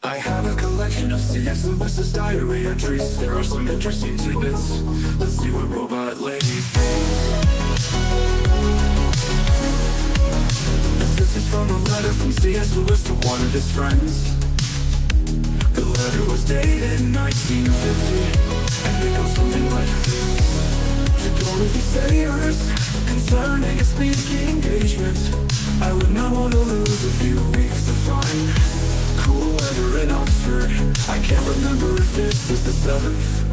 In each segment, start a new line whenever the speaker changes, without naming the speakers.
I have a collection of C.S. Lewis's diary entries. There are some interesting tidbits. Let's see what Robot Lady thinks. This is from a letter from C.S. Lewis to one of his friends. The letter was dated in 1950, and it goes something like this. To Dorothy Sayers, concerning a speaking engagement, I would not want to lose a few weeks to find cool weather in Oxford. I can't remember if this was the 7th,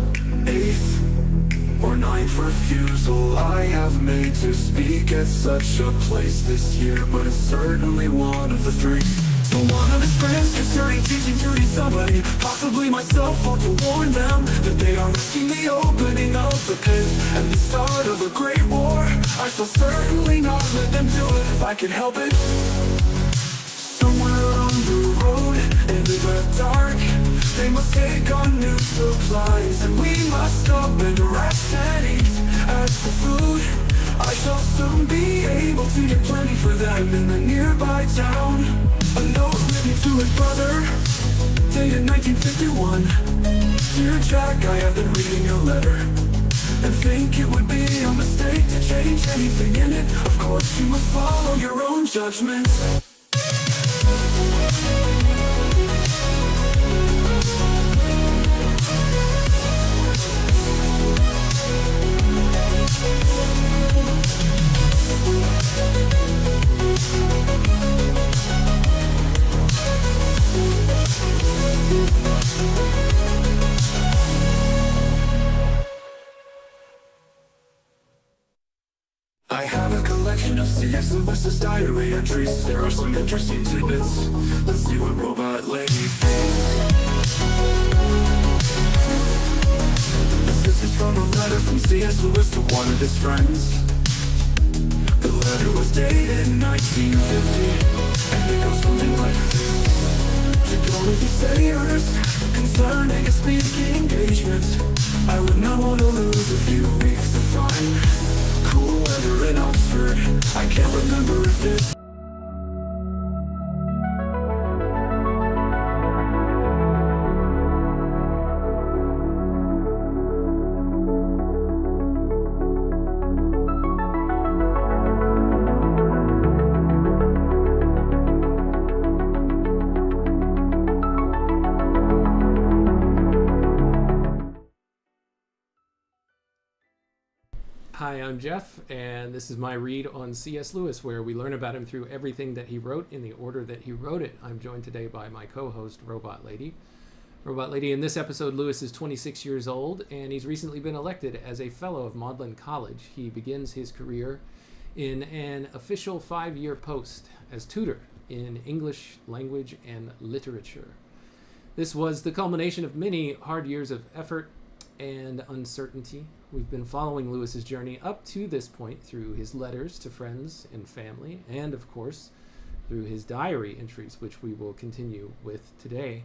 8th, or 9th refusal I have made to speak at such a place this year, but it's certainly one of the 3. So one of his friends concerning teaching duty somebody, possibly myself, ought to warn them that they are risking the opening of the pit and the start of a great war. I shall certainly not let them do it if I can help it. Somewhere on the road, in the dark, they must take on new supplies, and we must stop and rest and eat. As for food, I shall soon be able to get plenty for them in the nearby town. A note written to his brother, dated 1951. Dear Jack, I have been reading your letter and think it would be a mistake to change anything in it. Of course you must follow your own judgment. I have a collection of C.S. Lewis's diary entries. There are some interesting tidbits. Let's see what Robot Lady thinks. This is from a letter from C.S. Lewis to one of his friends. The letter was dated in 1950, and it goes something like this. To Dorothy Sayers, concerning a speaking engagement, I would not want to lose a few weeks to find cool weather in Oxford. I can't remember if this
Hi, I'm Jeff, and this is my read on C.S. Lewis, where we learn about him through everything that he wrote in the order that he wrote it. I'm joined today by my co-host, Robot Lady. Robot Lady, in this episode, Lewis is 26 years old, and he's recently been elected as a Fellow of Magdalen College. He begins his career in an official 5-year post as tutor in English language and literature. This was the culmination of many hard years of effort and uncertainty. We've been following Lewis's journey up to this point through his letters to friends and family, and of course through his diary entries, which we will continue with today.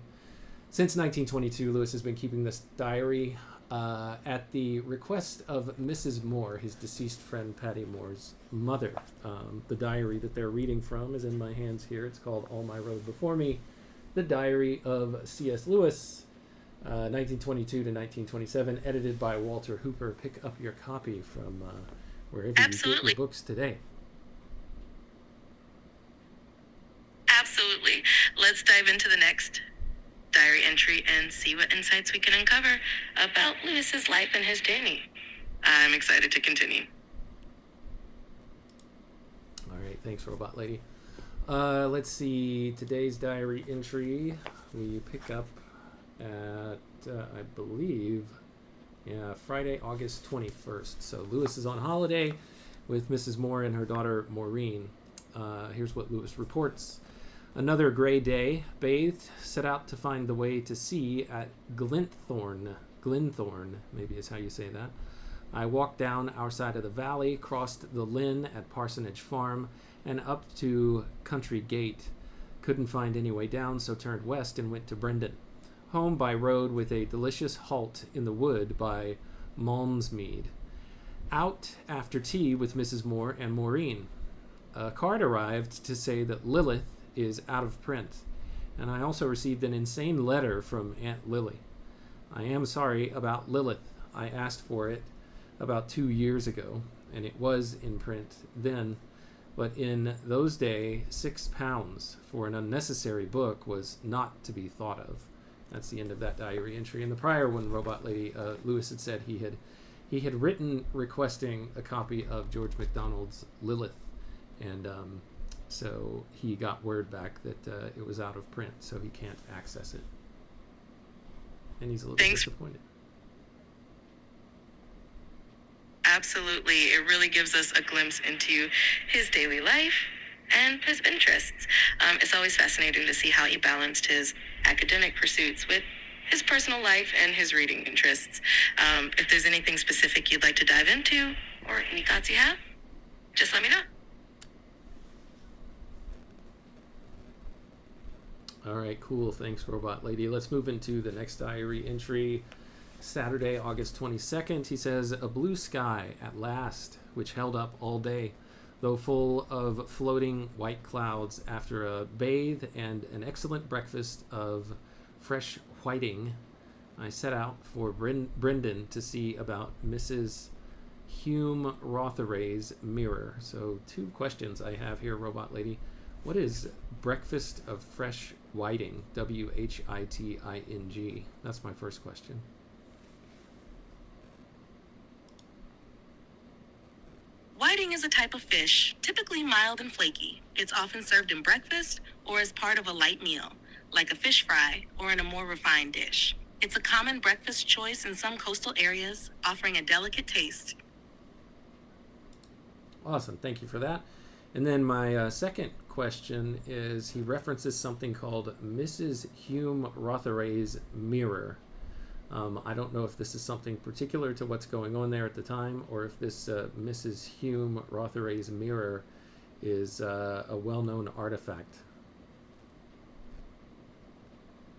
Since 1922, Lewis has been keeping this diary at the request of Mrs. Moore, his deceased friend Paddy Moore's mother. The diary that they're reading from is in my hands here. It's called All My Road Before Me, the diary of C.S. Lewis, 1922 to 1927, edited by Walter Hooper. Pick up your copy from wherever you get your books today.
Absolutely. Let's dive into the next diary entry and see what insights we can uncover about Lewis's life and his journey. I'm excited to continue.
All right, thanks, Robot Lady. Let's see, today's diary entry, we pick up at, I believe, Friday, August 21st. So Lewis is on holiday with Mrs. Moore and her daughter Maureen. Here's what Lewis reports. Another gray day, bathed, set out to find the way to sea at Glenthorne, maybe is how you say that. I walked down our side of the valley, crossed the Lynn at Parsonage Farm, and up to Country Gate. Couldn't find any way down, so turned west and went to Brendan. Home by road with a delicious halt in the wood by Malmsmead. Out after tea with Mrs. Moore and Maureen. A card arrived to say that Lilith is out of print, And I also received an insane letter from Aunt Lily. I am sorry about Lilith. I asked for it about 2 years ago, and it was in print then. But in those days, £6 for an unnecessary book was not to be thought of. That's the end of that diary entry. In the prior one, Robot Lady, Lewis had said he had written requesting a copy of George MacDonald's Lilith, and so he got word back that it was out of print, so he can't access it, and he's a little disappointed.
Absolutely. It really gives us a glimpse into his daily life and his interests. It's always fascinating to see how he balanced his academic pursuits with his personal life and his reading interests. If there's anything specific you'd like to dive into or any thoughts you have, just let me know.
All right, cool. Thanks, Robot Lady. Let's move into the next diary entry. Saturday, August 22nd, he says, a blue sky at last, which held up all day, though full of floating white clouds after a bathe and an excellent breakfast of fresh whiting. I set out for Brendan to see about Mrs. Hume Rotheray's mirror. So 2 questions I have here, Robot Lady. What is breakfast of fresh whiting? WHITING. That's my first question.
Whiting is a type of fish, typically mild and flaky. It's often served in breakfast or as part of a light meal, like a fish fry or in a more refined dish. It's a common breakfast choice in some coastal areas, offering a delicate taste.
Awesome, thank you for that. And then my second question is, he references something called Mrs. Hume Rotheray's mirror. I don't know if this is something particular to what's going on there at the time, or if this Mrs. Hume Rotheray's mirror is a well-known artifact.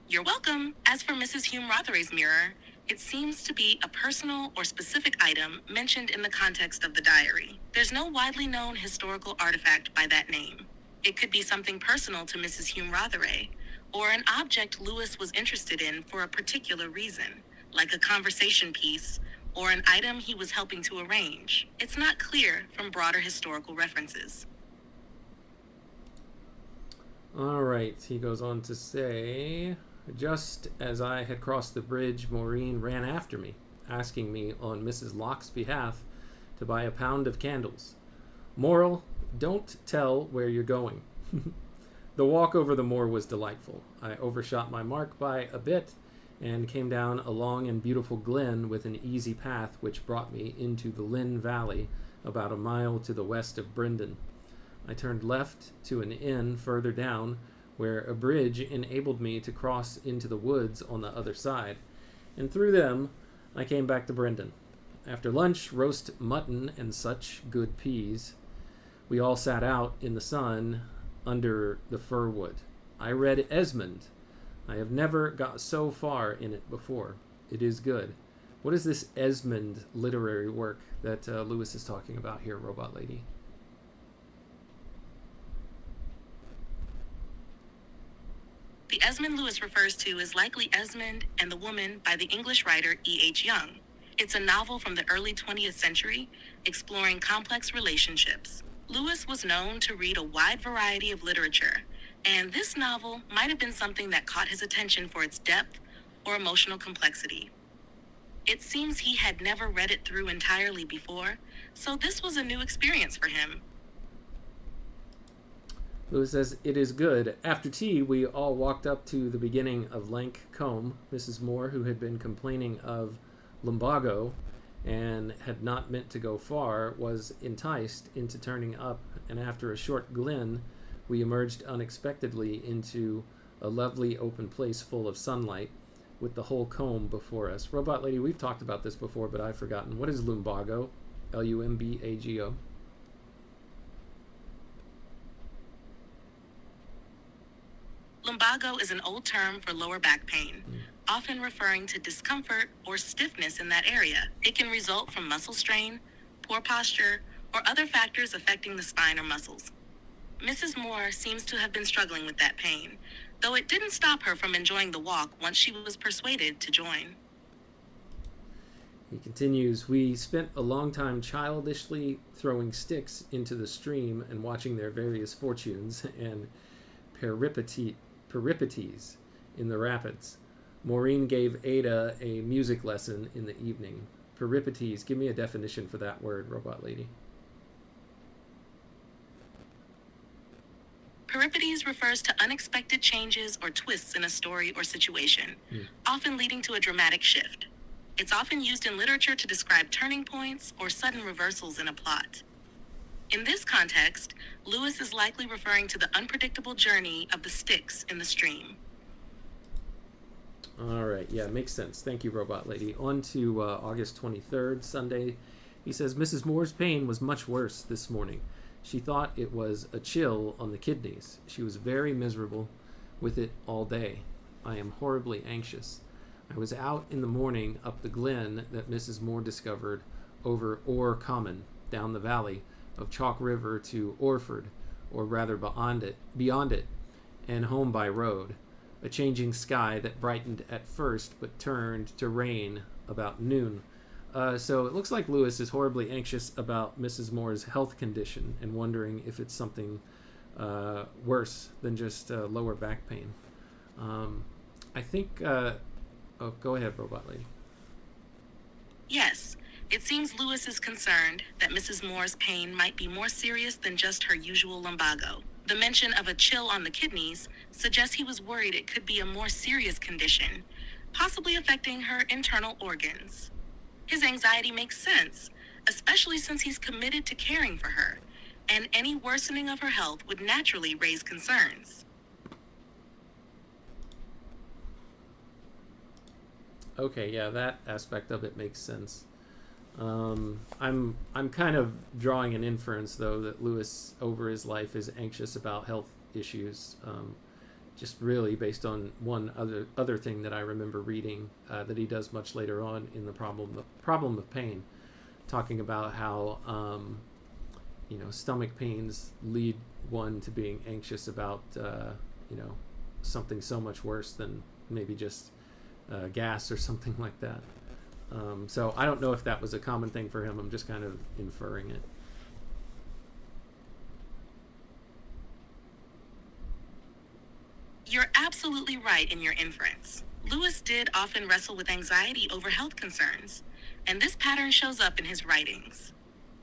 You're welcome. As for Mrs. Hume Rotheray's mirror, it seems to be a personal or specific item mentioned in the context of the diary. There's no widely known historical artifact by that name. It could be something personal to Mrs. Hume Rotheray, or an object Lewis was interested in for a particular reason, like a conversation piece or an item he was helping to arrange. It's not clear from broader historical references.
All right, he goes on to say, just as I had crossed the bridge, Maureen ran after me, asking me on Mrs. Locke's behalf to buy a pound of candles. Moral, don't tell where you're going. The walk over the moor was delightful. I overshot my mark by a bit and came down a long and beautiful glen with an easy path which brought me into the Lynn Valley about a mile to the west of Brendan. I turned left to an inn further down where a bridge enabled me to cross into the woods on the other side, and through them I came back to Brendan. After lunch, roast mutton and such good peas. We all sat out in the sun under the fir wood. I read Esmond. I have never got so far in it before. It is good. What is this Esmond literary work that Lewis is talking about here, Robot Lady?
The Esmond Lewis refers to is likely Esmond and the Woman by the English writer E.H. Young. It's a novel from the early 20th century, exploring complex relationships. Lewis was known to read a wide variety of literature, and this novel might have been something that caught his attention for its depth or emotional complexity. It seems he had never read it through entirely before, so this was a new experience for him.
Lewis says, it is good. After tea, we all walked up to the beginning of Lank Combe. Mrs. Moore, who had been complaining of lumbago and had not meant to go far, was enticed into turning up, and after a short glen, we emerged unexpectedly into a lovely open place full of sunlight with the whole combe before us. Robot Lady, we've talked about this before, but I've forgotten. What is lumbago? Lumbago?
Lumbago is an old term for lower back pain, often referring to discomfort or stiffness in that area. It can result from muscle strain, poor posture, or other factors affecting the spine or muscles. Mrs. Moore seems to have been struggling with that pain, though it didn't stop her from enjoying the walk once she was persuaded to join.
He continues, we spent a long time childishly throwing sticks into the stream and watching their various fortunes and peripeties in the rapids. Maureen gave Ada a music lesson in the evening. Peripeties, give me a definition for that word, Robot Lady.
Peripeties refers to unexpected changes or twists in a story or situation, often leading to a dramatic shift. It's often used in literature to describe turning points or sudden reversals in a plot. In this context, Lewis is likely referring to the unpredictable journey of the sticks in the stream.
All right, yeah, makes sense. Thank you, Robot Lady. On to August 23rd, Sunday. He says, Mrs. Moore's pain was much worse this morning. She thought it was a chill on the kidneys. She was very miserable with it all day. I am horribly anxious. I was out in the morning up the glen that Mrs. Moore discovered over Orr Common, down the valley of Chalk River to Orford, or rather beyond it, and home by road. A changing sky that brightened at first but turned to rain about noon. So it looks like Lewis is horribly anxious about Mrs. Moore's health condition and wondering if it's something worse than just lower back pain. I think... Oh, go ahead, Robot Lady.
Yes, it seems Lewis is concerned that Mrs. Moore's pain might be more serious than just her usual lumbago. The mention of a chill on the kidneys suggests he was worried it could be a more serious condition, possibly affecting her internal organs. His anxiety makes sense, especially since he's committed to caring for her, and any worsening of her health would naturally raise concerns.
Okay, yeah, that aspect of it makes sense. I'm kind of drawing an inference, though, that Lewis over his life is anxious about health issues, just really based on one other thing that I remember reading that he does much later on in the problem of pain, talking about how stomach pains lead one to being anxious about something so much worse than maybe just gas or something like that. So I don't know if that was a common thing for him. I'm just kind of inferring it.
You're absolutely right in your inference. Lewis did often wrestle with anxiety over health concerns, and this pattern shows up in his writings.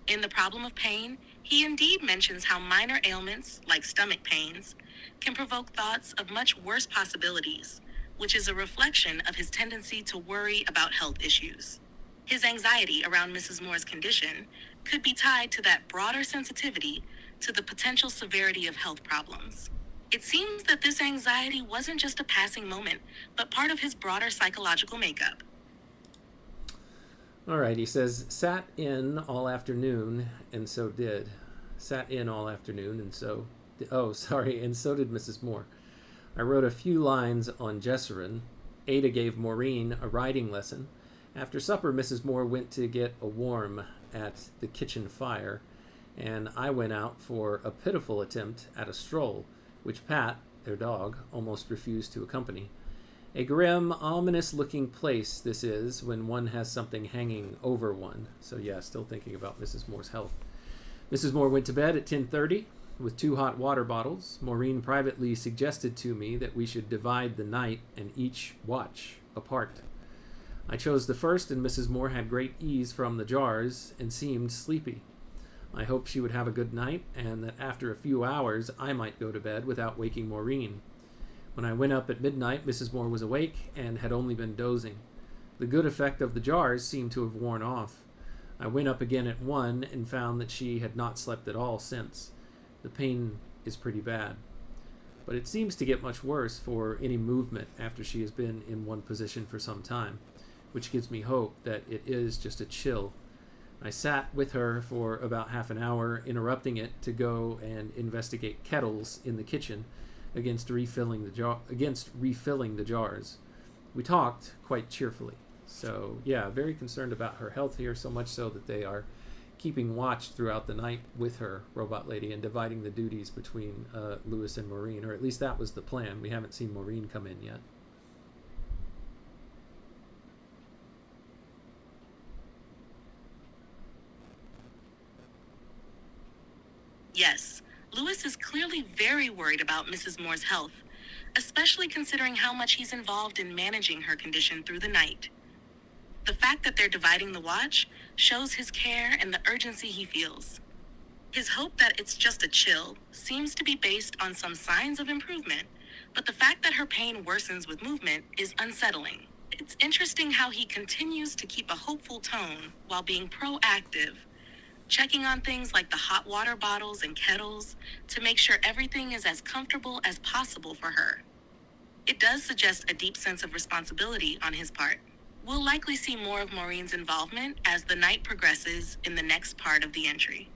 In The Problem of Pain, he indeed mentions how minor ailments, like stomach pains, can provoke thoughts of much worse possibilities, which is a reflection of his tendency to worry about health issues. His anxiety around Mrs. Moore's condition could be tied to that broader sensitivity to the potential severity of health problems. It seems that this anxiety wasn't just a passing moment, but part of his broader psychological makeup.
All right, he says, sat in all afternoon, and so did. Sat in all afternoon, and so... and so did Mrs. Moore. I wrote a few lines on Jesserin. Ada gave Maureen a riding lesson. After supper, Mrs. Moore went to get a warm at the kitchen fire, and I went out for a pitiful attempt at a stroll, which Pat, their dog, almost refused to accompany. A grim, ominous-looking place this is when one has something hanging over one. So yeah, still thinking about Mrs. Moore's health. Mrs. Moore went to bed at 10:30 with 2 hot water bottles. Maureen privately suggested to me that we should divide the night and each watch apart. I chose the first, and Mrs. Moore had great ease from the jars and seemed sleepy. I hoped she would have a good night, and that after a few hours I might go to bed without waking Maureen. When I went up at midnight, Mrs. Moore was awake and had only been dozing. The good effect of the jars seemed to have worn off. I went up again at 1 and found that she had not slept at all since. The pain is pretty bad, but it seems to get much worse for any movement after she has been in one position for some time, which gives me hope that it is just a chill. I sat with her for about half an hour, interrupting it to go and investigate kettles in the kitchen against refilling the jars. We talked quite cheerfully. So yeah, very concerned about her health here, so much so that they are keeping watch throughout the night with her, Robot Lady, and dividing the duties between Lewis and Maureen, or at least that was the plan. We haven't seen Maureen come in yet.
Yes, Lewis is clearly very worried about Mrs. Moore's health, especially considering how much he's involved in managing her condition through the night. The fact that they're dividing the watch shows his care and the urgency he feels. His hope that it's just a chill seems to be based on some signs of improvement, but the fact that her pain worsens with movement is unsettling. It's interesting how he continues to keep a hopeful tone while being proactive, checking on things like the hot water bottles and kettles to make sure everything is as comfortable as possible for her. It does suggest a deep sense of responsibility on his part. We'll likely see more of Maureen's involvement as the night progresses in the next part of the entry.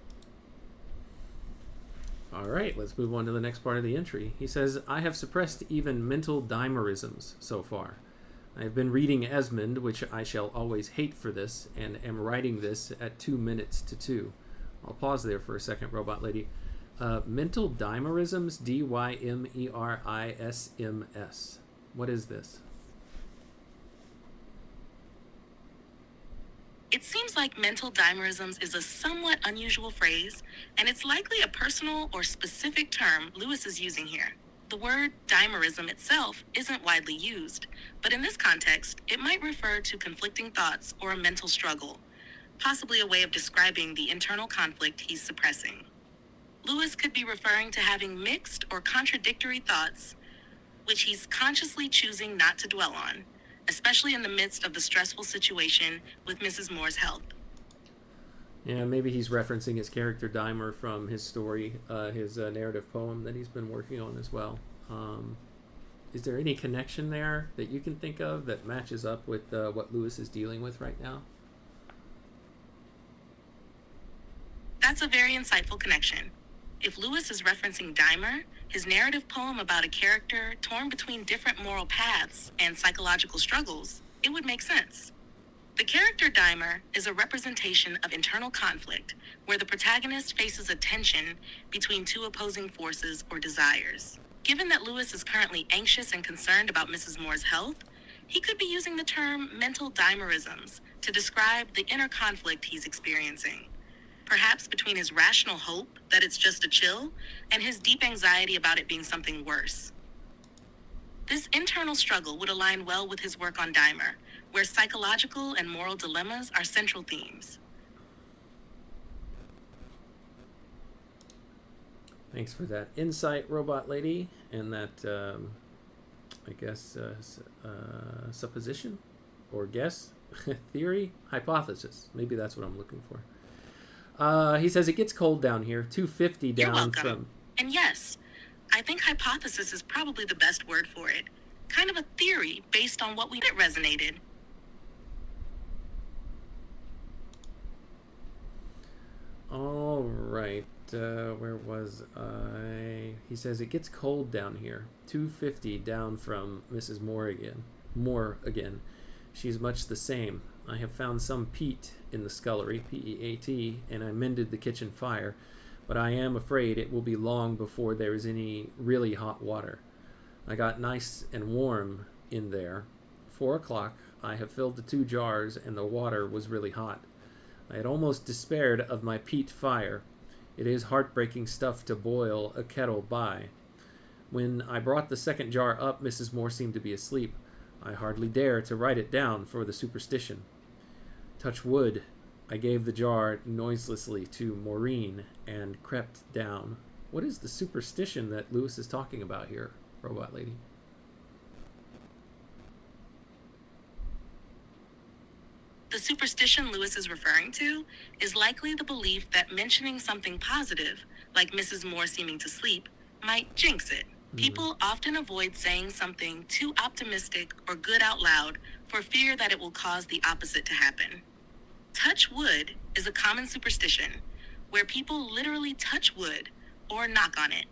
All right, let's move on to the next part of the entry. He says, I have suppressed even mental dimerisms so far. I have been reading Esmond, which I shall always hate for this, and am writing this at 2 minutes to 2. I'll pause there for a second, Robot Lady. Mental dimerisms, D-Y-M-E-R-I-S-M-S. What is this?
It seems like mental dimerisms is a somewhat unusual phrase, and it's likely a personal or specific term Lewis is using here. The word dimerism itself isn't widely used, but in this context, it might refer to conflicting thoughts or a mental struggle, possibly a way of describing the internal conflict he's suppressing. Lewis could be referring to having mixed or contradictory thoughts, which he's consciously choosing not to dwell on, especially in the midst of the stressful situation with Mrs. Moore's health.
Yeah, maybe he's referencing his character Dimer from his story, his narrative poem that he's been working on as well. Is there any connection there that you can think of that matches up with what Lewis is dealing with right now?
That's a very insightful connection. If Lewis is referencing Dimer, his narrative poem about a character torn between different moral paths and psychological struggles, it would make sense. The character Dimer is a representation of internal conflict where the protagonist faces a tension between two opposing forces or desires. Given that Lewis is currently anxious and concerned about Mrs. Moore's health, he could be using the term mental dimerisms to describe the inner conflict he's experiencing, perhaps between his rational hope that it's just a chill and his deep anxiety about it being something worse. This internal struggle would align well with his work on Dimer, where psychological and moral dilemmas are central themes.
Thanks for that insight, Robot Lady, and that, supposition or guess, theory, hypothesis. Maybe that's what I'm looking for. He says it gets cold down here, 250 down.
You're welcome.
From...
And yes, I think hypothesis is probably the best word for it. Kind of a theory based on what it resonated.
All right, where was I? He says it gets cold down here, 250 down from Mrs. Moore again. She's much the same. I have found some peat in the scullery, P-E-A-T, and I mended the kitchen fire, but I am afraid it will be long before there is any really hot water. I got nice and warm in there. 4 o'clock, I have filled the 2 jars, and the water was really hot. I had almost despaired of my peat fire. It is heartbreaking stuff to boil a kettle by. When I brought the 2nd jar up, Mrs. Moore seemed to be asleep. I hardly dare to write it down for the superstition. Touch wood. I gave the jar noiselessly to Maureen and crept down. What is the superstition that Lewis is talking about here, Robot Lady?
The superstition Lewis is referring to is likely the belief that mentioning something positive, like Mrs. Moore seeming to sleep, might jinx it. People often avoid saying something too optimistic or good out loud for fear that it will cause the opposite to happen. Touch wood is a common superstition where people literally touch wood or knock on it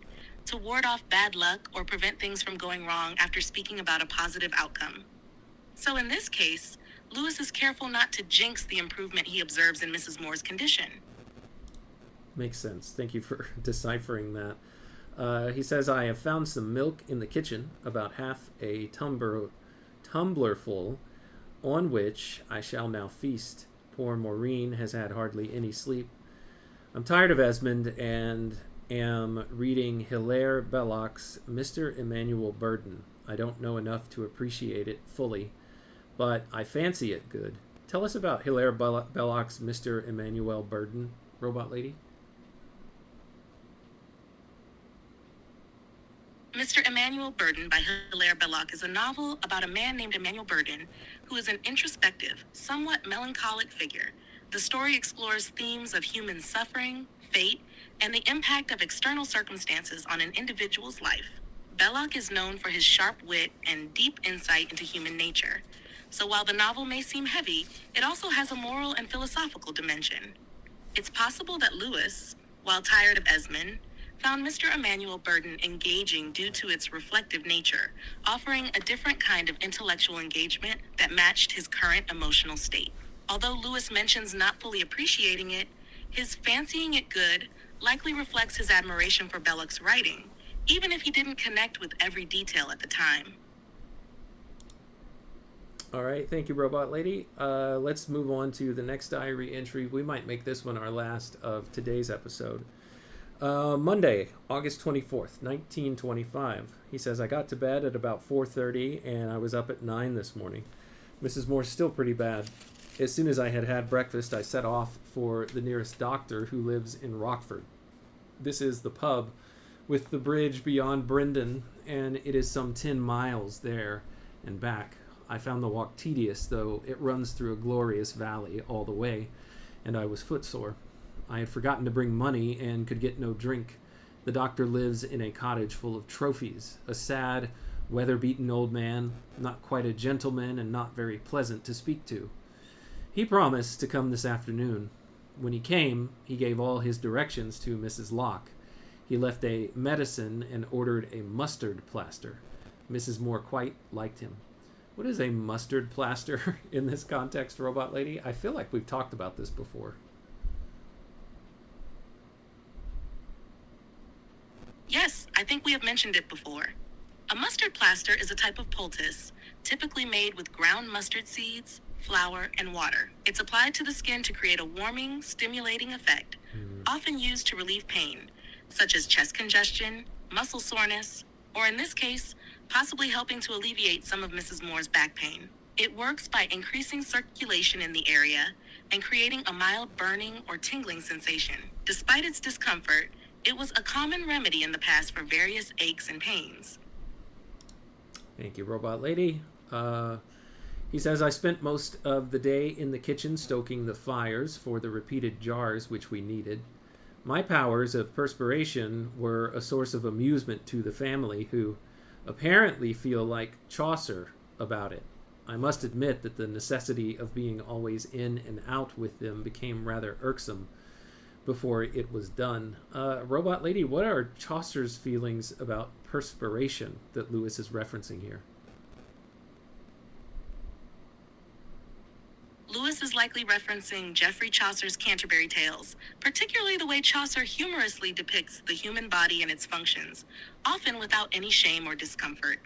to ward off bad luck or prevent things from going wrong after speaking about a positive outcome. So in this case, Lewis is careful not to jinx the improvement he observes in Mrs. Moore's condition.
Makes sense. Thank you for deciphering that. He says, I have found some milk in the kitchen, about half a tumbler full, on which I shall now feast. Poor Maureen has had hardly any sleep. I'm tired of Esmond and am reading Hilaire Belloc's Mr. Emmanuel Burden. I don't know enough to appreciate it fully, but I fancy it good. Tell us about Hilaire Belloc's Mr. Emmanuel Burden, Robot Lady.
Mr. Emmanuel Burden by Hilaire Belloc is a novel about a man named Emmanuel Burden, who is an introspective, somewhat melancholic figure. The story explores themes of human suffering, fate, and the impact of external circumstances on an individual's life. Belloc is known for his sharp wit and deep insight into human nature. So while the novel may seem heavy, it also has a moral and philosophical dimension. It's possible that Lewis, while tired of Esmond, found Mr. Emmanuel Burden engaging due to its reflective nature, offering a different kind of intellectual engagement that matched his current emotional state. Although Lewis mentions not fully appreciating it, his fancying it good likely reflects his admiration for Belloc's writing, even if he didn't connect with every detail at the time.
All right, thank you, Robot Lady. Let's move on to the next diary entry. We might make this one our last of today's episode. Monday, August 24th, 1925. He says, I got to bed at about 4:30 and I was up at 9 this morning. Mrs. Moore's still pretty bad. As soon as I had had breakfast, I set off for the nearest doctor who lives in Rockford. This is the pub with the bridge beyond Brendon, and it is some 10 miles there and back. I found the walk tedious, though it runs through a glorious valley all the way, and I was footsore. I had forgotten to bring money and could get no drink. The doctor lives in a cottage full of trophies, a sad, weather-beaten old man, not quite a gentleman and not very pleasant to speak to. He promised to come this afternoon. When he came, he gave all his directions to Mrs. Locke. He left a medicine and ordered a mustard plaster. Mrs. Moore quite liked him. What is a mustard plaster in this context, Robot Lady? I feel like we've talked about this before.
Yes, I think we have mentioned it before. A mustard plaster is a type of poultice, typically made with ground mustard seeds, flour, and water. It's applied to the skin to create a warming, stimulating effect, often used to relieve pain, such as chest congestion, muscle soreness, or in this case, possibly helping to alleviate some of Mrs. Moore's back pain. It works by increasing circulation in the area and creating a mild burning or tingling sensation. Despite its discomfort, it was a common remedy in the past for various aches and pains.
Thank you, Robot Lady. He says, I spent most of the day in the kitchen stoking the fires for the repeated jars which we needed. My powers of perspiration were a source of amusement to the family, who apparently feel like Chaucer about it. I must admit that the necessity of being always in and out with them became rather irksome before it was done. Robot Lady, what are Chaucer's feelings about perspiration that Lewis is referencing here?
Lewis is likely referencing Geoffrey Chaucer's Canterbury Tales, particularly the way Chaucer humorously depicts the human body and its functions, often without any shame or discomfort.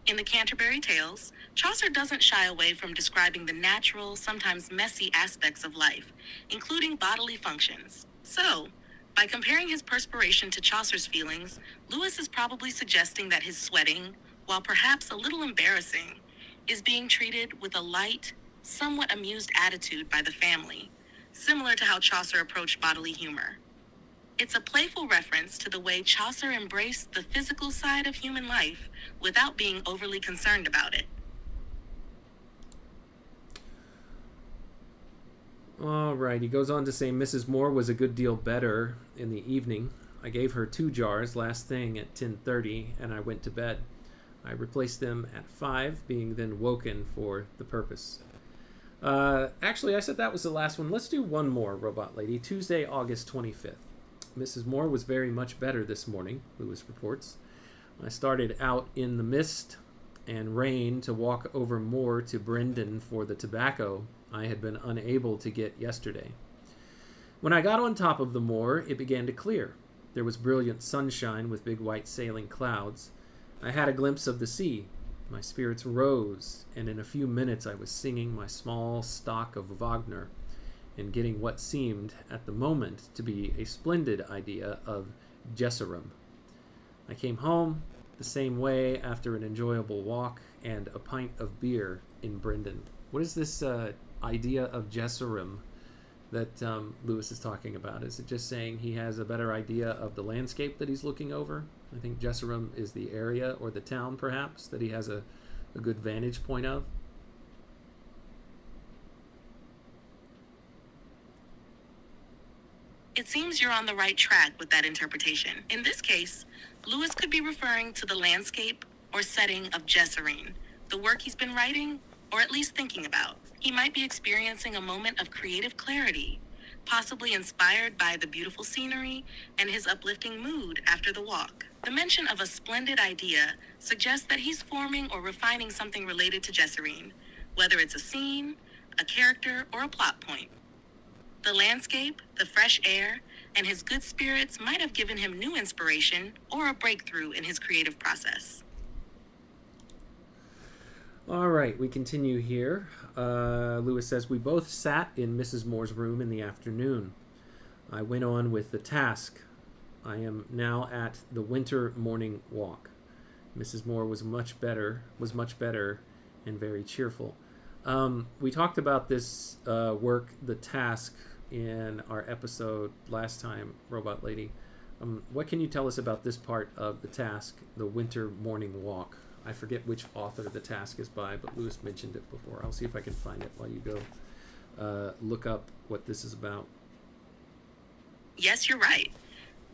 In the Canterbury Tales, Chaucer doesn't shy away from describing the natural, sometimes messy aspects of life, including bodily functions. So, by comparing his perspiration to Chaucer's feelings, Lewis is probably suggesting that his sweating, while perhaps a little embarrassing, is being treated with a light, somewhat amused attitude by the family, similar to how Chaucer approached bodily humor. It's a playful reference to the way Chaucer embraced the physical side of human life without being overly concerned about it.
All right, he goes on to say, Mrs. Moore was a good deal better in the evening. I gave her 2 jars last thing at 10:30, and I went to bed. I replaced them at 5, being then woken for the purpose. Actually, I said that was the last one. Let's do one more, Robot Lady. Tuesday, August 25th. Mrs. Moore was very much better this morning, Lewis reports. I started out in the mist and rain to walk over moor to Brendon for the tobacco I had been unable to get yesterday. When I got on top of the moor, it began to clear. There was brilliant sunshine with big white sailing clouds. I had a glimpse of the sea. My spirits rose, and in a few minutes I was singing my small stock of Wagner and getting what seemed, at the moment, to be a splendid idea of Jesurun. I came home the same way after an enjoyable walk and a pint of beer in Brendan. What is this idea of Jesurun that Lewis is talking about? Is it just saying he has a better idea of the landscape that he's looking over? I think Jesurun is the area or the town, perhaps, that he has a good vantage point of.
It seems you're on the right track with that interpretation. In this case, Lewis could be referring to the landscape or setting of Jesurun, the work he's been writing, or at least thinking about. He might be experiencing a moment of creative clarity, possibly inspired by the beautiful scenery and his uplifting mood after the walk. The mention of a splendid idea suggests that he's forming or refining something related to Jesurun, whether it's a scene, a character, or a plot point. The landscape, the fresh air, and his good spirits might have given him new inspiration or a breakthrough in his creative process.
All right, we continue here. Lewis says, we both sat in Mrs. Moore's room in the afternoon. I went on with the task. I am now at the winter morning walk. Mrs. Moore was much better and very cheerful. We talked about this work, the task, in our episode last time, Robot Lady. What can you tell us about this part of the task, the winter morning walk? I forget which author the task is by, but Lewis mentioned it before. I'll see if I can find it while you go look up what this is about.
Yes, you're right.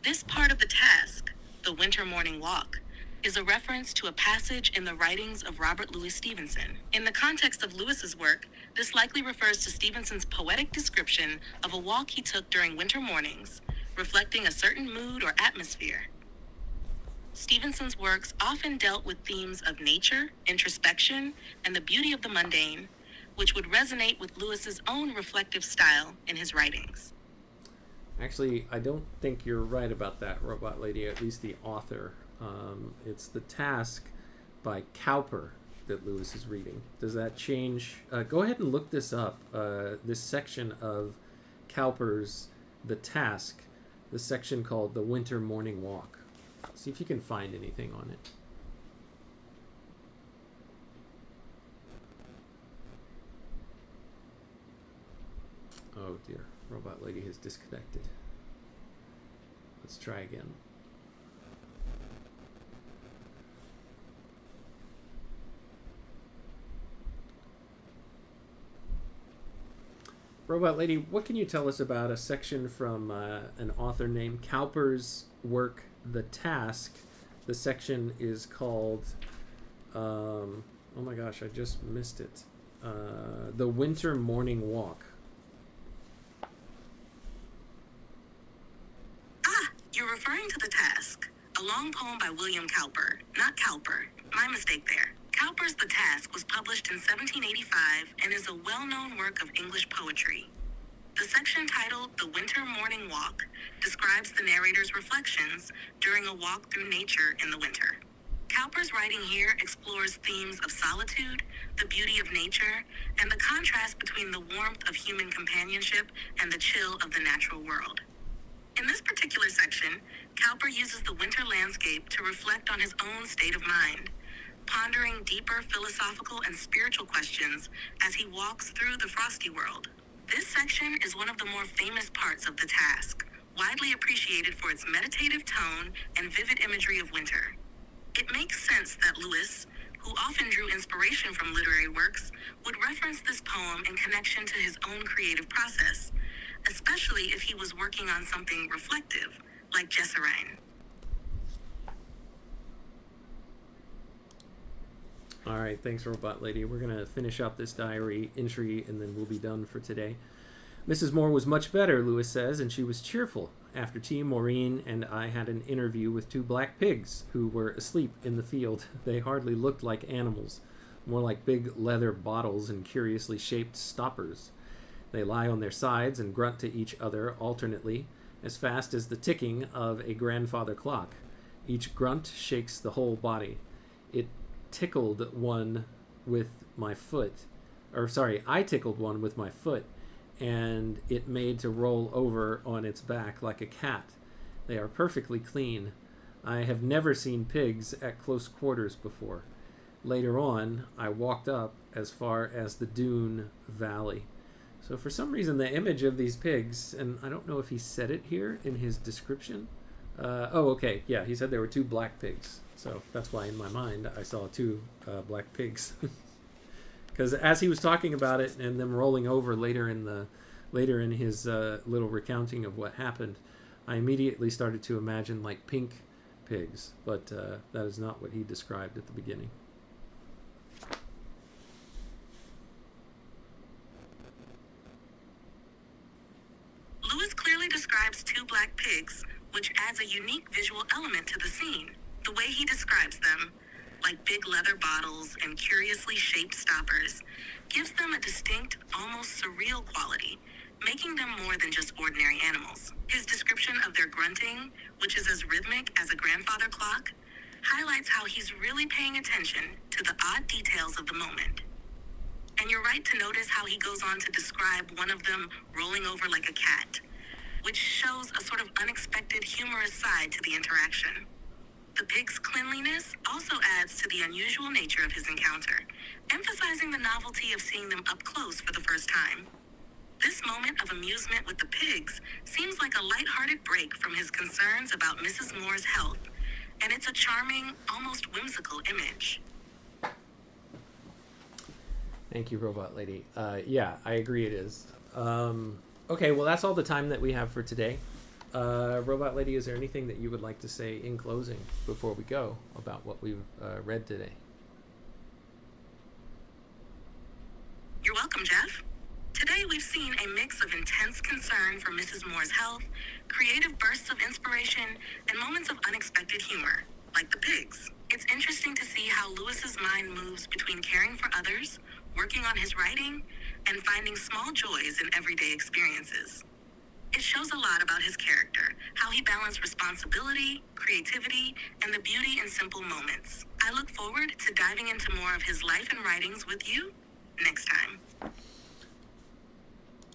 This part of the task, the winter morning walk, is a reference to a passage in the writings of Robert Louis Stevenson. In the context of Lewis's work, this likely refers to Stevenson's poetic description of a walk he took during winter mornings, reflecting a certain mood or atmosphere. Stevenson's works often dealt with themes of nature, introspection, and the beauty of the mundane, which would resonate with Lewis's own reflective style in his writings.
Actually, I don't think you're right about that, Robot Lady, at least the author. It's the task by Cowper that Lewis is reading. Does that change? Go ahead and look this up. This section of Cowper's The Task, the section called The Winter Morning Walk. See if you can find anything on it. Oh dear, Robot Lady has disconnected. Let's try again. Robot Lady, what can you tell us about a section from an author named Cowper's work, The Task? The section is called, oh my gosh, I just missed it. The Winter Morning Walk.
You're referring to The Task, a long poem by William Cowper, not Cowper. My mistake there. Cowper's The Task was published in 1785 and is a well-known work of English poetry. The section titled The Winter Morning Walk describes the narrator's reflections during a walk through nature in the winter. Cowper's writing here explores themes of solitude, the beauty of nature, and the contrast between the warmth of human companionship and the chill of the natural world. In this particular section, Cowper uses the winter landscape to reflect on his own state of mind, pondering deeper philosophical and spiritual questions as he walks through the frosty world. This section is one of the more famous parts of The Task, widely appreciated for its meditative tone and vivid imagery of winter. It makes sense that Lewis, who often drew inspiration from literary works, would reference this poem in connection to his own creative process, especially if he was working on something reflective, like Jesurun.
All right, thanks, Robot Lady. We're going to finish up this diary entry, and then we'll be done for today. Mrs. Moore was much better, Lewis says, and she was cheerful. After tea, Maureen and I had an interview with 2 black pigs who were asleep in the field. They hardly looked like animals, more like big leather bottles and curiously shaped stoppers. They lie on their sides and grunt to each other alternately, as fast as the ticking of a grandfather clock. Each grunt shakes the whole body. It tickled one with my foot. I tickled one with my foot, and it made to roll over on its back like a cat. They are perfectly clean. I have never seen pigs at close quarters before. Later on, I walked up as far as the Dune Valley. So for some reason, the image of these pigs, and I don't know if he said it here in his description. Okay. Yeah, he said there were 2 black pigs. So that's why in my mind I saw 2 black pigs. Because as he was talking about it and them rolling over later in his little recounting of what happened, I immediately started to imagine like pink pigs, but that is not what he described at the beginning.
Lewis clearly describes 2 black pigs, which adds a unique visual element to the scene. The way he describes them, like big leather bottles and curiously shaped stoppers, gives them a distinct, almost surreal quality, making them more than just ordinary animals. His description of their grunting, which is as rhythmic as a grandfather clock, highlights how he's really paying attention to the odd details of the moment. And you're right to notice how he goes on to describe one of them rolling over like a cat, which shows a sort of unexpected humorous side to the interaction. The pig's cleanliness also adds to the unusual nature of his encounter, emphasizing the novelty of seeing them up close for the first time. This moment of amusement with the pigs seems like a lighthearted break from his concerns about Mrs. Moore's health, and it's a charming, almost whimsical image.
Thank you, Robot Lady. Yeah, I agree it is. Okay, well, that's all the time that we have for today. Robot Lady, is there anything that you would like to say in closing before we go about what we've read today?
You're welcome, Jeff. Today we've seen a mix of intense concern for Mrs. Moore's health, creative bursts of inspiration, and moments of unexpected humor, like the pigs. It's interesting to see how Lewis's mind moves between caring for others, working on his writing, and finding small joys in everyday experiences. It shows a lot about his character, how he balanced responsibility, creativity, and the beauty in simple moments. I look forward to diving into more of his life and writings with you next time.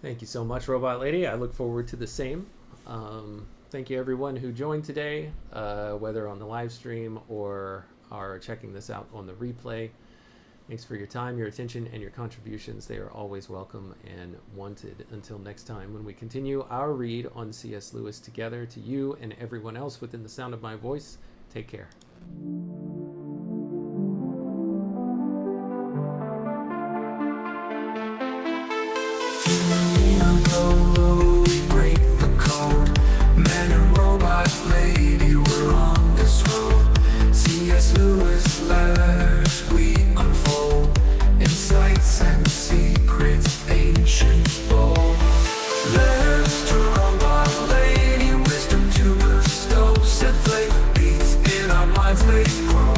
Thank you so much, Robot Lady. I look forward to the same. Thank you, everyone who joined today, whether on the live stream or are checking this out on the replay. Thanks for your time, your attention, and your contributions. They are always welcome and wanted. Until next time, when we continue our read on C.S. Lewis together, to you and everyone else within the sound of my voice, take care.
Break the code. Man and robot lady, we're on this road. C.S. Lewis letters we unfold, insights and secrets ancient bold. Letters to robot lady, wisdom to bestow. Set faith beats in our minds, they grow.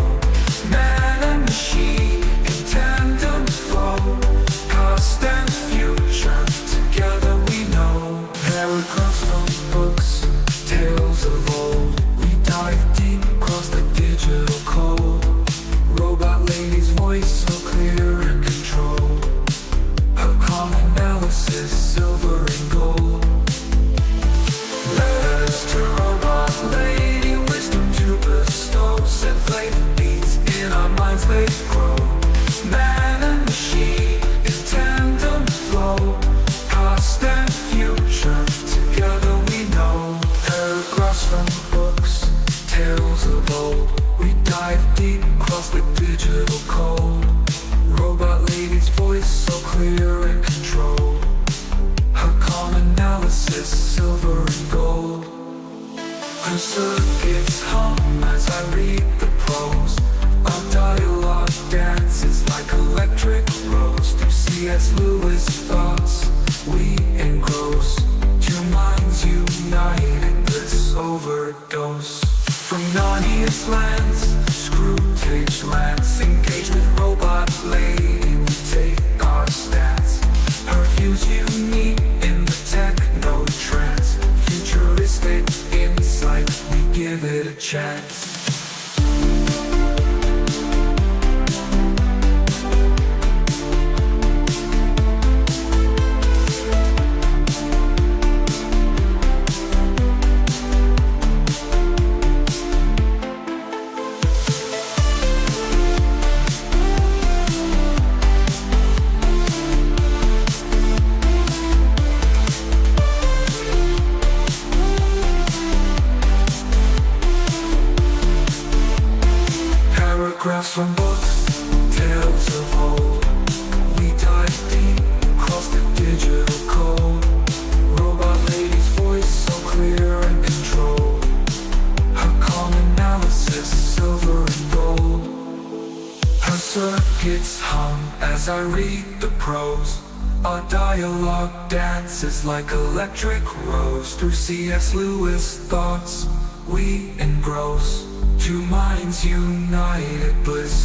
Man and machine in tandem flow. Past and future together we know. Paragraphs from books, tales of old. We dive deep across the digital code. Robot lady's voice so clear and control. Her calm analysis, silver and gold. Letters to robot lady, wisdom to bestow. Set faith beats in our minds, they grow. Man and machine in tandem flow. Past and future together we know. Paragraphs from books, tales of old. We dive deep across the digital code. Robot lady's voice so clear and controlled. Her calm analysis, silver and gold. Her circuits hum as I read the prose. Our dialogue dances like a Across from books, tales of old, we dive deep, cross the digital code. Robot lady's voice so clear and controlled, her calm analysis silver and gold. Her circuits hum as I read the prose. Our dialogue dances like electric rose. Through C.S. Lewis thoughts we engross, two minds united bliss.